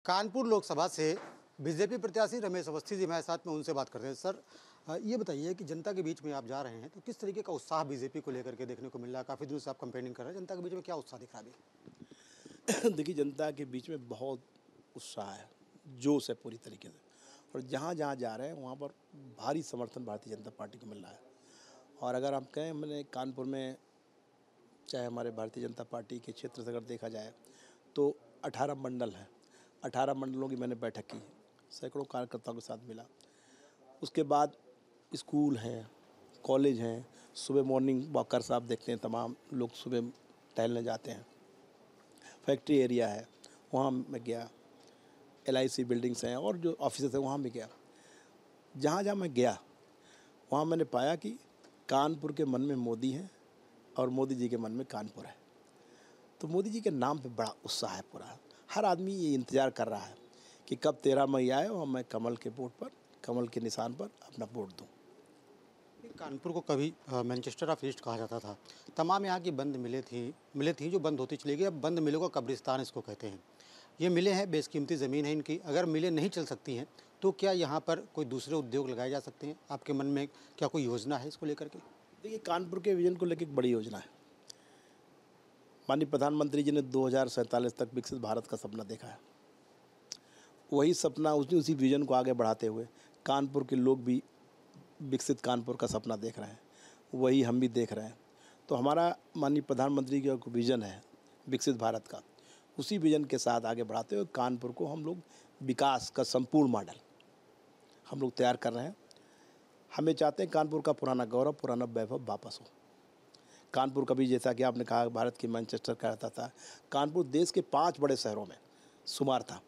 कानपुर लोकसभा से बीजेपी प्रत्याशी रमेश अवस्थी जी हमारे साथ में, उनसे बात करते हैं। सर, ये बताइए कि जनता के बीच में आप जा रहे हैं तो किस तरीके का उत्साह बीजेपी को लेकर के देखने को मिल रहा है? काफ़ी दिनों से आप कैंपेनिंग कर रहे हैं, जनता के बीच में क्या उत्साह दिख रहा है अभी? देखिए, जनता के बीच में बहुत उत्साह है, जोश है पूरी तरीके से। और जहाँ जहाँ जा रहे हैं वहाँ पर भारी समर्थन भारतीय जनता पार्टी को मिल रहा है। और अगर आप कहें, मैंने कानपुर में, चाहे हमारे भारतीय जनता पार्टी के क्षेत्र से अगर देखा जाए तो 18 मंडल हैं। 18 मंडलों की मैंने बैठक की, सैकड़ों कार्यकर्ताओं के साथ मिला। उसके बाद स्कूल हैं, कॉलेज हैं, सुबह मॉर्निंग वॉकर्स आप देखते हैं, तमाम लोग सुबह टहलने जाते हैं। फैक्ट्री एरिया है, वहाँ मैं गया। LIC बिल्डिंग्स हैं और जो ऑफिसेस हैं वहाँ भी गया। जहाँ जहाँ मैं गया वहाँ मैंने पाया कि कानपुर के मन में मोदी हैं और मोदी जी के मन में कानपुर है। तो मोदी जी के नाम पे बड़ा उत्साह है पूरा। हर आदमी ये इंतज़ार कर रहा है कि कब 13 मई आए और मैं कमल के वोट पर, कमल के निशान पर अपना वोट दूँ। कानपुर को कभी मैनचेस्टर ऑफ ईस्ट कहा जाता था। तमाम यहाँ की बंद मिलें थी जो बंद होती चली गई। अब बंद मिलों का कब्रिस्तान इसको कहते हैं। ये मिलें हैं, बेशकीमती ज़मीन है इनकी। अगर मिलें नहीं चल सकती हैं तो क्या यहाँ पर कोई दूसरे उद्योग लगाए जा सकते हैं? आपके मन में क्या कोई योजना है इसको लेकर के? देखिए, कानपुर के विजन को लेकर एक बड़ी योजना है। माननीय प्रधानमंत्री जी ने 2047 तक विकसित भारत का सपना देखा है। वही सपना, उसी विजन को आगे बढ़ाते हुए कानपुर के लोग भी विकसित कानपुर का सपना देख रहे हैं। वही हम भी देख रहे हैं। तो हमारा माननीय प्रधानमंत्री का जो विज़न है विकसित भारत का, उसी विज़न के साथ आगे बढ़ाते हुए कानपुर को हम लोग विकास का संपूर्ण मॉडल हम लोग तैयार कर रहे हैं। हमें चाहते हैं कानपुर का पुराना गौरव, पुराना वैभव वापस हो। कानपुर कभी, जैसा कि आपने कहा, भारत की मैनचेस्टर कहता था। कानपुर देश के 5 बड़े शहरों में शुमार था।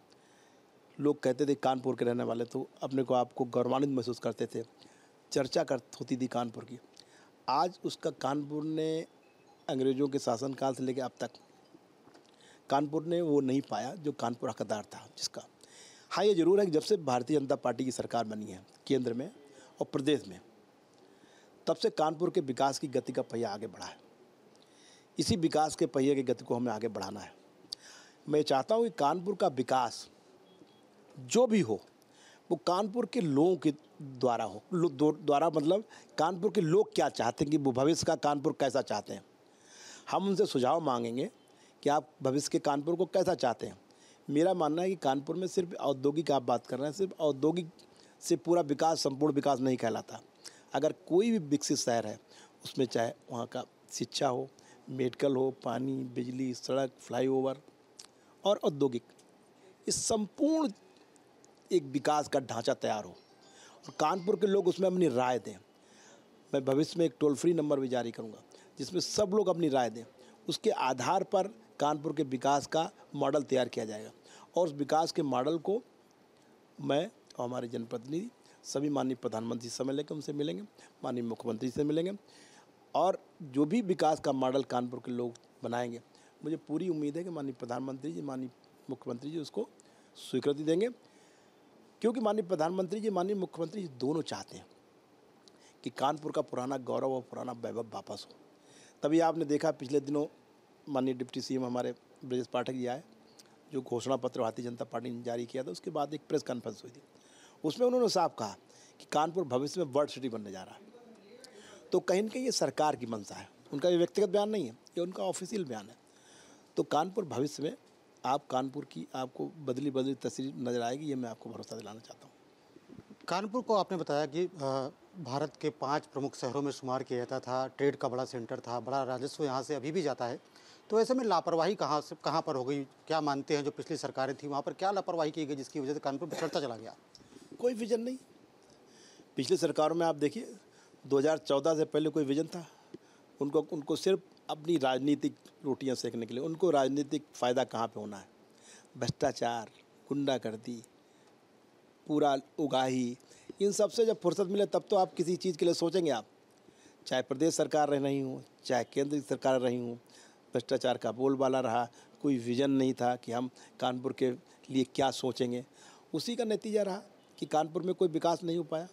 लोग कहते थे, कानपुर के रहने वाले तो अपने को आपको गौरवान्वित महसूस करते थे। चर्चा होती थी कानपुर की। आज उसका, कानपुर ने अंग्रेज़ों के शासनकाल से लेकर अब तक कानपुर ने वो नहीं पाया जो कानपुर हकदार था जिसका। हाँ, ये ज़रूर है कि जब से भारतीय जनता पार्टी की सरकार बनी है केंद्र में और प्रदेश में, तब से कानपुर के विकास की गति का पहिया आगे बढ़ा है। इसी विकास के पहिए की गति को हमें आगे बढ़ाना है। मैं चाहता हूँ कि कानपुर का विकास जो भी हो वो कानपुर के लोगों के द्वारा हो। द्वारा मतलब कानपुर के लोग क्या चाहते हैं, कि वो भविष्य का कानपुर कैसा चाहते हैं। हम उनसे सुझाव मांगेंगे कि आप भविष्य के कानपुर को कैसा चाहते हैं। मेरा मानना है कि कानपुर में सिर्फ औद्योगिक, आप बात कर रहे हैं, सिर्फ औद्योगिक से पूरा विकास, संपूर्ण विकास नहीं कहलाता। अगर कोई भी विकसित शहर है, उसमें चाहे वहाँ का शिक्षा हो, मेडिकल हो, पानी, बिजली, सड़क, फ्लाईओवर और औद्योगिक, इस संपूर्ण एक विकास का ढांचा तैयार हो और कानपुर के लोग उसमें अपनी राय दें। मैं भविष्य में एक टोल फ्री नंबर भी जारी करूंगा जिसमें सब लोग अपनी राय दें। उसके आधार पर कानपुर के विकास का मॉडल तैयार किया जाएगा और उस विकास के मॉडल को मैं और हमारे जनप्रतिनिधि सभी माननीय प्रधानमंत्री से लेकर उनसे मिलेंगे, माननीय मुख्यमंत्री से मिलेंगे और जो भी विकास का मॉडल कानपुर के लोग बनाएंगे, मुझे पूरी उम्मीद है कि माननीय प्रधानमंत्री जी, माननीय मुख्यमंत्री जी उसको स्वीकृति देंगे। क्योंकि माननीय प्रधानमंत्री जी, माननीय मुख्यमंत्री जी दोनों चाहते हैं कि कानपुर का पुराना गौरव और पुराना वैभव वापस हो। तभी आपने देखा पिछले दिनों माननीय डिप्टी CM हमारे ब्रजेश पाठक जी आए, जो घोषणा पत्र भारतीय जनता पार्टी ने जारी किया था। उसके बाद एक प्रेस कॉन्फ्रेंस हुई थी, उसमें उन्होंने साफ कहा कि कानपुर भविष्य में वर्ल्ड सिटी बनने जा रहा है। तो कहीं न कहीं ये सरकार की मंशा है, उनका ये व्यक्तिगत बयान नहीं है, ये उनका ऑफिशियल बयान है। तो कानपुर भविष्य में आप कानपुर की आपको बदली तस्वीर नज़र आएगी, ये मैं आपको भरोसा दिलाना चाहता हूँ। कानपुर को आपने बताया कि भारत के 5 प्रमुख शहरों में शुमार किया जाता था, ट्रेड का बड़ा सेंटर था, बड़ा राजस्व यहाँ से अभी भी जाता है। तो ऐसे में लापरवाही कहाँ पर हो गई? क्या मानते हैं जो पिछली सरकारें थी वहाँ पर क्या लापरवाही की गई जिसकी वजह से कानपुर बिछड़ता चला गया? कोई विजन नहीं। पिछली सरकारों में आप देखिए, 2014 से पहले कोई विजन था? उनको सिर्फ अपनी राजनीतिक रोटियां सेकने के लिए, उनको राजनीतिक फ़ायदा कहाँ पे होना है। भ्रष्टाचार, गुंडागर्दी, पूरा उगाही, इन सब से जब फुर्सत मिले तब तो आप किसी चीज़ के लिए सोचेंगे। आप चाहे प्रदेश सरकार रह रही हूँ, चाहे केंद्र की सरकार रही हूँ, भ्रष्टाचार का बोलबाला रहा। कोई विज़न नहीं था कि हम कानपुर के लिए क्या सोचेंगे। उसी का नतीजा रहा कि कानपुर में कोई विकास नहीं हो पाया।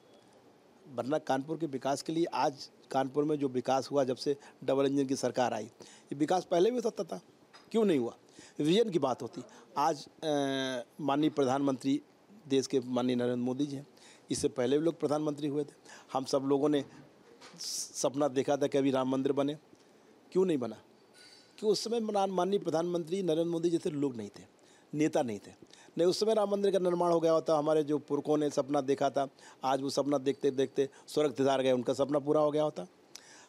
वरना कानपुर के विकास के लिए, आज कानपुर में जो विकास हुआ जब से डबल इंजन की सरकार आई, ये विकास पहले भी होता था, क्यों नहीं हुआ? विजन की बात होती। आज माननीय प्रधानमंत्री देश के माननीय नरेंद्र मोदी जी हैं, इससे पहले भी लोग प्रधानमंत्री हुए थे। हम सब लोगों ने सपना देखा था कि अभी राम मंदिर बने, क्यों नहीं बना? कि उस समय माननीय प्रधानमंत्री नरेंद्र मोदी जैसे लोग नहीं थे, नेता नहीं थे। नहीं, उस समय राम मंदिर का निर्माण हो गया होता। हमारे जो पुरखों ने सपना देखा था, आज वो सपना देखते देखते स्वर्ग सिधार गए, उनका सपना पूरा हो गया होता।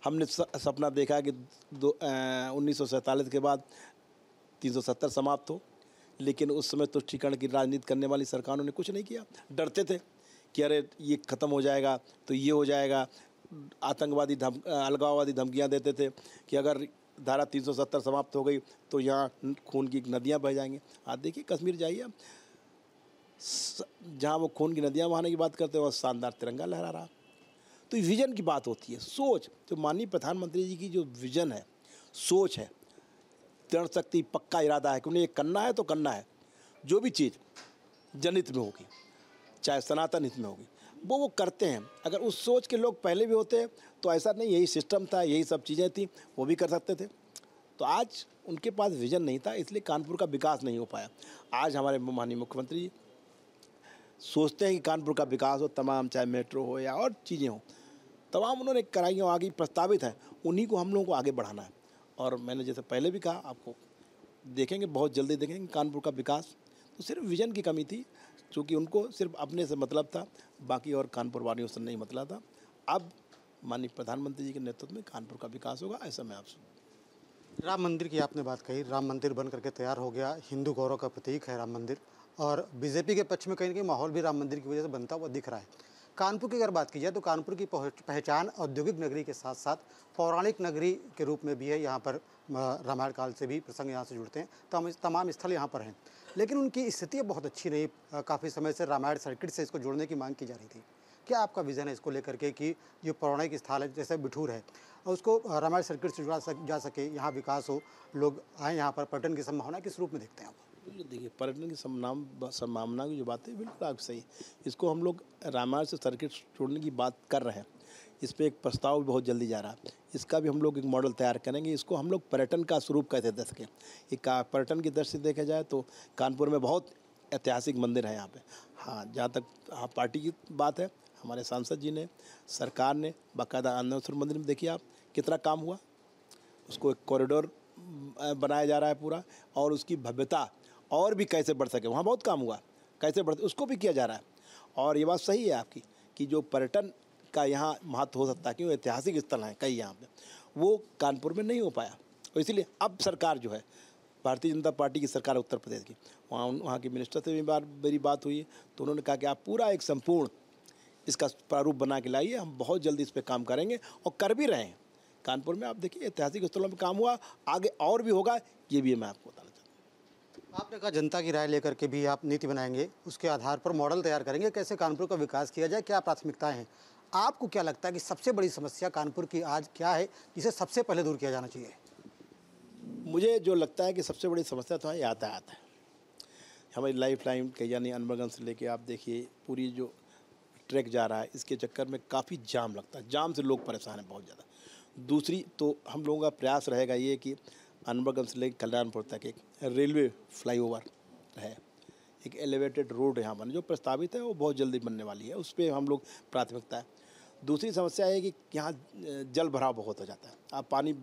हमने सपना देखा कि 1947 के बाद 370 समाप्त हो, लेकिन उस समय तुष्टीकरण की राजनीति करने वाली सरकारों ने कुछ नहीं किया। डरते थे कि अरे ये ख़त्म हो जाएगा तो ये हो जाएगा। आतंकवादी अलगाववादी धमकियाँ देते थे कि अगर धारा 370 समाप्त हो गई तो यहाँ खून की नदियाँ बह जाएंगी। आज देखिए कश्मीर जाइए आप, जहाँ वो खून की नदियाँ बहाने की बात करते हैं, वह शानदार तिरंगा लहरा रहा। तो विजन की बात होती है, सोच। जो माननीय प्रधानमंत्री जी की जो विजन है, सोच है, दृढ़ शक्ति, पक्का इरादा है कि उन्हें ये करना है तो करना है। जो भी चीज़ जनहित में होगी, चाहे सनातन हित में होगी, वो करते हैं। अगर उस सोच के लोग पहले भी होते तो ऐसा नहीं, यही सिस्टम था, यही सब चीज़ें थी, वो भी कर सकते थे। तो आज उनके पास विजन नहीं था, इसलिए कानपुर का विकास नहीं हो पाया। आज हमारे माननीय मुख्यमंत्री जी सोचते हैं कि कानपुर का विकास हो, तमाम, चाहे मेट्रो हो या और चीज़ें हों, तमाम उन्होंने कराई हो, आगे प्रस्तावित है, उन्हीं को हम लोगों को आगे बढ़ाना है। और मैंने जैसे पहले भी कहा, आपको देखेंगे, बहुत जल्दी देखेंगे कानपुर का विकास। तो सिर्फ विजन की कमी थी, क्योंकि उनको सिर्फ अपने से मतलब था, बाकी और कानपुर वालियों से नहीं मतलब था। अब माननीय प्रधानमंत्री जी के नेतृत्व में कानपुर का विकास होगा, ऐसा मैं आपसे। राम मंदिर की आपने बात कही, राम मंदिर बन करके तैयार हो गया, हिंदू गौरव का प्रतीक है राम मंदिर, और बीजेपी के पक्ष में कहीं ना कहीं माहौल भी राम मंदिर की वजह से बनता हुआ दिख रहा है। कानपुर की अगर बात की जाए तो कानपुर की पहचान औद्योगिक नगरी के साथ साथ पौराणिक नगरी के रूप में भी है। यहाँ पर रामायण काल से भी प्रसंग यहाँ से जुड़ते हैं, तमाम स्थल यहाँ पर हैं, लेकिन उनकी स्थिति बहुत अच्छी नहीं। काफ़ी समय से रामायण सर्किट से इसको जोड़ने की मांग की जा रही थी। क्या आपका विज़न है इसको लेकर के कि जो पौराणिक स्थल है जैसे बिठूर है, उसको रामायण सर्किट से जुड़ा जा सके, यहाँ विकास हो, लोग आएँ यहाँ पर? पर्यटन की संभावना किस रूप में देखते हैं आप? बिल्कुल, देखिए पर्यटन की संभावना की जो बात है, बिल्कुल आप सही। इसको हम लोग रामायण से सर्किट जोड़ने की बात कर रहे हैं। इस पर एक प्रस्ताव भी बहुत जल्दी जा रहा है, इसका भी हम लोग एक मॉडल तैयार करेंगे। इसको हम लोग पर्यटन का स्वरूप कैसे दे सकें। एक पर्यटन की दृष्टि से देखा जाए तो कानपुर में बहुत ऐतिहासिक मंदिर है यहाँ पे। हाँ, जहाँ तक पार्टी की बात है, हमारे सांसद जी ने, सरकार ने बाकायदा अन्नपूर्णा मंदिर में देखिए आप कितना काम हुआ। उसको एक कॉरिडोर बनाया जा रहा है पूरा, और उसकी भव्यता और भी कैसे बढ़ सके, वहाँ बहुत काम हुआ, कैसे बढ़, उसको भी किया जा रहा है। और ये बात सही है आपकी कि जो पर्यटन का यहाँ महत्व हो सकता है, क्योंकि ऐतिहासिक स्थल हैं कई यहाँ पे, वो कानपुर में नहीं हो पाया। और इसीलिए अब सरकार जो है, भारतीय जनता पार्टी की सरकार उत्तर प्रदेश की, वहाँ के मिनिस्टर से भी मेरी बात हुई, तो उन्होंने कहा कि आप पूरा एक संपूर्ण इसका प्रारूप बना के लाइए, हम बहुत जल्दी इस पर काम करेंगे, और कर भी रहे हैं। कानपुर में आप देखिए ऐतिहासिक स्थलों में काम हुआ, आगे और भी होगा, ये भी मैं आपको बताना चाहता हूँ। आपने कहा जनता की राय लेकर के भी आप नीति बनाएंगे, उसके आधार पर मॉडल तैयार करेंगे, कैसे कानपुर का विकास किया जाए, क्या प्राथमिकताएं हैं। आपको क्या लगता है कि सबसे बड़ी समस्या कानपुर की आज क्या है, जिसे सबसे पहले दूर किया जाना चाहिए? मुझे जो लगता है कि सबसे बड़ी समस्या तो है यातायात है। हमारी लाइफ लाइन कहीं यानी अनबरगंज से लेके आप देखिए पूरी जो ट्रैक जा रहा है, इसके चक्कर में काफ़ी जाम लगता है, जाम से लोग परेशान हैं बहुत ज़्यादा। दूसरी तो हम लोगों का प्रयास रहेगा ये कि अनबरगंज से लेकर कल्याणपुर तक एक रेलवे फ्लाईओवर है, एक एलिवेटेड रोड यहाँ बने, जो प्रस्तावित है वो बहुत जल्दी बनने वाली है, उस पर हम लोग प्राथमिकता है। दूसरी समस्या है कि यहाँ जल भराव बहुत हो जाता है। आप पानी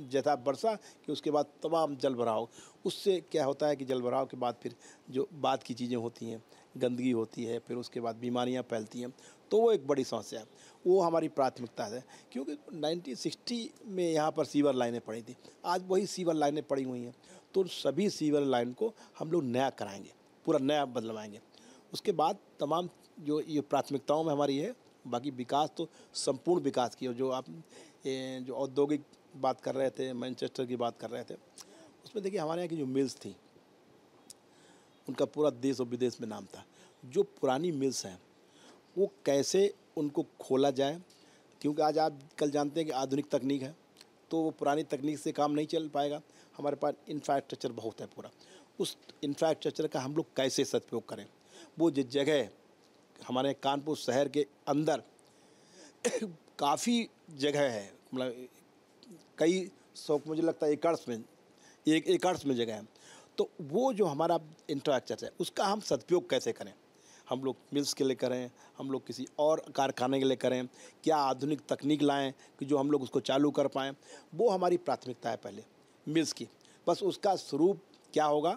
जैसा बरसा कि उसके बाद तमाम जल भराव, उससे क्या होता है कि जल भराव के बाद फिर जो बाद की चीज़ें होती हैं, गंदगी होती है, फिर उसके बाद बीमारियाँ फैलती हैं, तो वो एक बड़ी समस्या है। वो हमारी प्राथमिकता है, क्योंकि 1960 में यहाँ पर सीवर लाइनें पड़ी थी, आज वही सीवर लाइनें पड़ी हुई हैं, तो सभी सीवर लाइन को हम लोग नया कराएंगे, पूरा नया बदलवाएंगे। उसके बाद तमाम जो ये प्राथमिकताओं में हमारी है, बाकी विकास तो संपूर्ण विकास की, जो आप जो औद्योगिक बात कर रहे थे, मैनचेस्टर की बात कर रहे थे, उसमें देखिए हमारे यहाँ की जो मिल्स थी, उनका पूरा देश और विदेश में नाम था। जो पुरानी मिल्स हैं वो कैसे उनको खोला जाए, क्योंकि आज आप कल जानते हैं कि आधुनिक तकनीक है, तो वो पुरानी तकनीक से काम नहीं चल पाएगा। हमारे पास इंफ्रास्ट्रक्चर बहुत है पूरा, उस इंफ्रास्ट्रक्चर का हम लोग कैसे सदुपयोग करें। वो जो जगह हमारे कानपुर शहर के अंदर काफ़ी जगह है, मतलब कई सौ, मुझे लगता है एकड़्स में, एक एकड़्स में जगह है, तो वो जो हमारा इंफ्रास्ट्रक्चर है उसका हम सदुपयोग कैसे करें, हम लोग मिल्स के लिए करें, हम लोग किसी और कारखाने के लिए करें, क्या आधुनिक तकनीक लाएं कि जो हम लोग उसको चालू कर पाएँ, वो हमारी प्राथमिकता है पहले मिल्स की। बस उसका स्वरूप क्या होगा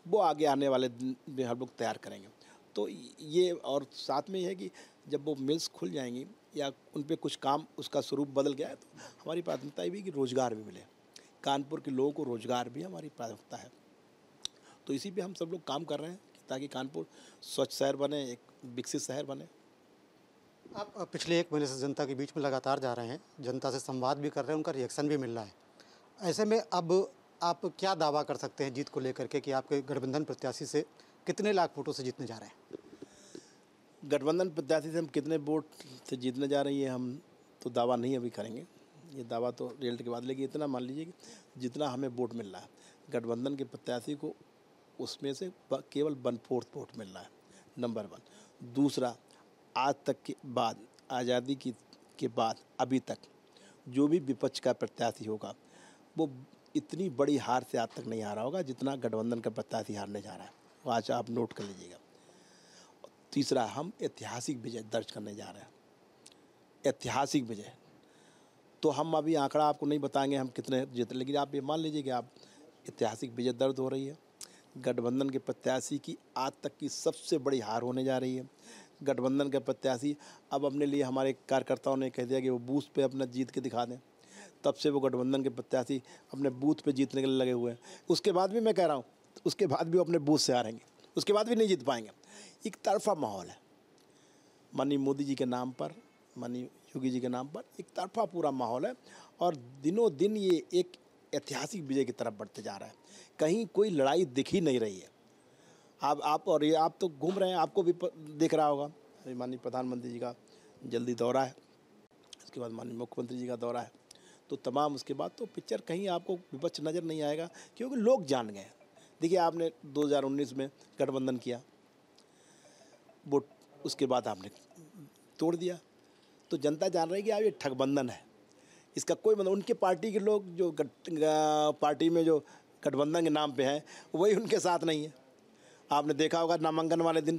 वो आगे आने वाले दिन में हम लोग तैयार करेंगे। तो ये और साथ में ये है कि जब वो मिल्स खुल जाएंगी या उन पे कुछ काम उसका स्वरूप बदल गया है तो हमारी प्राथमिकता ये भी कि रोज़गार भी मिले, कानपुर के लोगों को रोज़गार भी हमारी प्राथमिकता है। तो इसी पे हम सब लोग काम कर रहे हैं ताकि कानपुर स्वच्छ शहर बने, एक विकसित शहर बने। आप पिछले 1 महीने से जनता के बीच में लगातार जा रहे हैं, जनता से संवाद भी कर रहे हैं, उनका रिएक्शन भी मिल रहा है। ऐसे में अब आप क्या दावा कर सकते हैं जीत को लेकर के कि आपके गठबंधन प्रत्याशी से कितने लाख वोटों से जीतने जा रहे हैं? गठबंधन प्रत्याशी से हम कितने वोट से जीतने जा रही है हम तो दावा नहीं अभी करेंगे, ये दावा तो रिजल्ट के बाद। लेकिन इतना मान लीजिए कि जितना हमें वोट मिल रहा है गठबंधन के प्रत्याशी को उसमें से केवल 1/4 वोट मिल रहा है, नंबर 1। दूसरा, आज तक के बाद आज़ादी के बाद अभी तक जो भी विपक्ष का प्रत्याशी होगा वो इतनी बड़ी हार से आज तक नहीं हारा होगा जितना गठबंधन का प्रत्याशी हारने जा रहा है, वो आज आप नोट कर लीजिएगा। तीसरा, हम ऐतिहासिक विजय दर्ज करने जा रहे हैं, ऐतिहासिक विजय। तो हम अभी आंकड़ा आपको नहीं बताएंगे हम कितने जीते, लेकिन आप ये मान लीजिए कि आप ऐतिहासिक विजय दर्ज हो रही है। गठबंधन के प्रत्याशी की आज तक की सबसे बड़ी हार होने जा रही है। गठबंधन के प्रत्याशी अब अपने लिए हमारे कार्यकर्ताओं ने कह दिया कि वो बूथ पे अपना जीत के दिखा दें, तब से वो गठबंधन के प्रत्याशी अपने बूथ पे जीतने के लिए लगे हुए हैं। उसके बाद भी मैं कह रहा हूँ, उसके बाद भी वो अपने बूथ से हारेंगे, उसके बाद भी नहीं जीत पाएंगे। एक तरफा माहौल है, माननीय मोदी जी के नाम पर, माननीय योगी जी के नाम पर एक तरफा पूरा माहौल है और दिनों दिन ये एक ऐतिहासिक विजय की तरफ बढ़ते जा रहा है। कहीं कोई लड़ाई दिख ही नहीं रही है। आप और ये आप तो घूम रहे हैं, आपको भी दिख रहा होगा, माननीय प्रधानमंत्री जी का जल्दी दौरा है, उसके बाद माननीय मुख्यमंत्री जी का दौरा है, तो तमाम उसके बाद तो पिक्चर कहीं आपको विपक्ष नज़र नहीं आएगा क्योंकि लोग जान गए। देखिए आपने 2019 में गठबंधन किया, वो उसके बाद आपने तोड़ दिया, तो जनता जान रही है कि आप ये ठगबंधन है, इसका कोई मतलब। उनके पार्टी के लोग जो पार्टी में जो गठबंधन के नाम पे हैं वही उनके साथ नहीं है। आपने देखा होगा नामांकन वाले दिन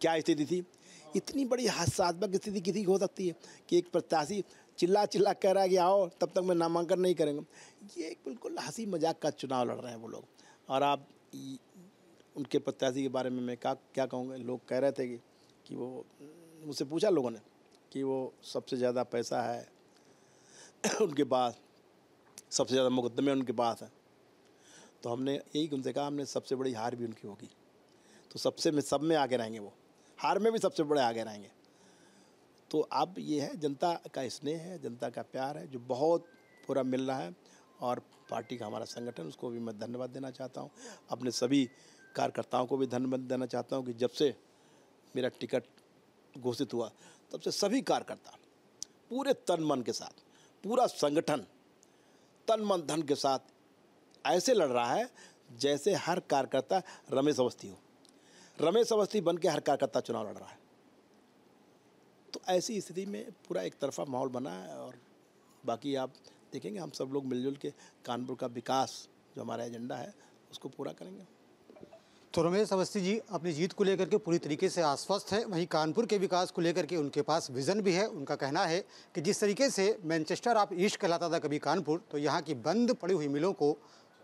क्या स्थिति थी। इतनी बड़ी हास्यास्पद स्थिति किसी की हो सकती है कि एक प्रत्याशी चिल्ला चिल्ला कह रहा है कि आओ तब तक मैं नामांकन नहीं करेंगे। ये एक बिल्कुल हंसी मजाक का चुनाव लड़ रहे हैं वो लोग। और आप उनके प्रत्याशी के बारे में मैं क्या कहूँगा, लोग कह रहे थे कि वो, मुझसे पूछा लोगों ने कि वो सबसे ज़्यादा पैसा है उनके पास, सबसे ज़्यादा मुकदमे उनके पास है। तो हमने यही उनसे कहा, हमने सबसे बड़ी हार भी उनकी होगी, तो सब में आगे रहेंगे, वो हार में भी सबसे बड़े आगे रहेंगे। तो अब ये है जनता का स्नेह है, जनता का प्यार है जो बहुत पूरा मिल रहा है। और पार्टी का हमारा संगठन, उसको भी मैं धन्यवाद देना चाहता हूँ। अपने सभी कार्यकर्ताओं को भी धन्यवाद देना चाहता हूँ कि जब से मेरा टिकट घोषित हुआ तब से सभी कार्यकर्ता पूरे तन मन के साथ, पूरा संगठन तन मन धन के साथ ऐसे लड़ रहा है जैसे हर कार्यकर्ता रमेश अवस्थी हो। रमेश अवस्थी बन के हर कार्यकर्ता चुनाव लड़ रहा है। तो ऐसी स्थिति में पूरा एक तरफा माहौल बना है। और बाकी आप देखेंगे हम सब लोग मिलजुल के कानपुर का विकास जो हमारा एजेंडा है उसको पूरा करेंगे। तो रमेश अवस्थी जी अपनी जीत को लेकर के पूरी तरीके से आश्वस्त है। वहीं कानपुर के विकास को लेकर के उनके पास विज़न भी है। उनका कहना है कि जिस तरीके से मैनचेस्टर ऑफ ईस्ट कहलाता था कभी कानपुर, तो यहाँ की बंद पड़ी हुई मिलों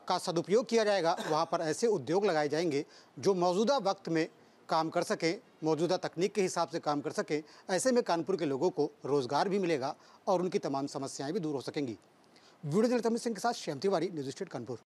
का सदुपयोग किया जाएगा। वहाँ पर ऐसे उद्योग लगाए जाएंगे जो मौजूदा वक्त में काम कर सकें, मौजूदा तकनीक के हिसाब से काम कर सकें। ऐसे में कानपुर के लोगों को रोज़गार भी मिलेगा और उनकी तमाम समस्याएँ भी दूर हो सकेंगी। वीडियो जर्नलिस्ट अमित सिंह के साथ श्याम तिवारी, न्यूज़ स्टेट कानपुर।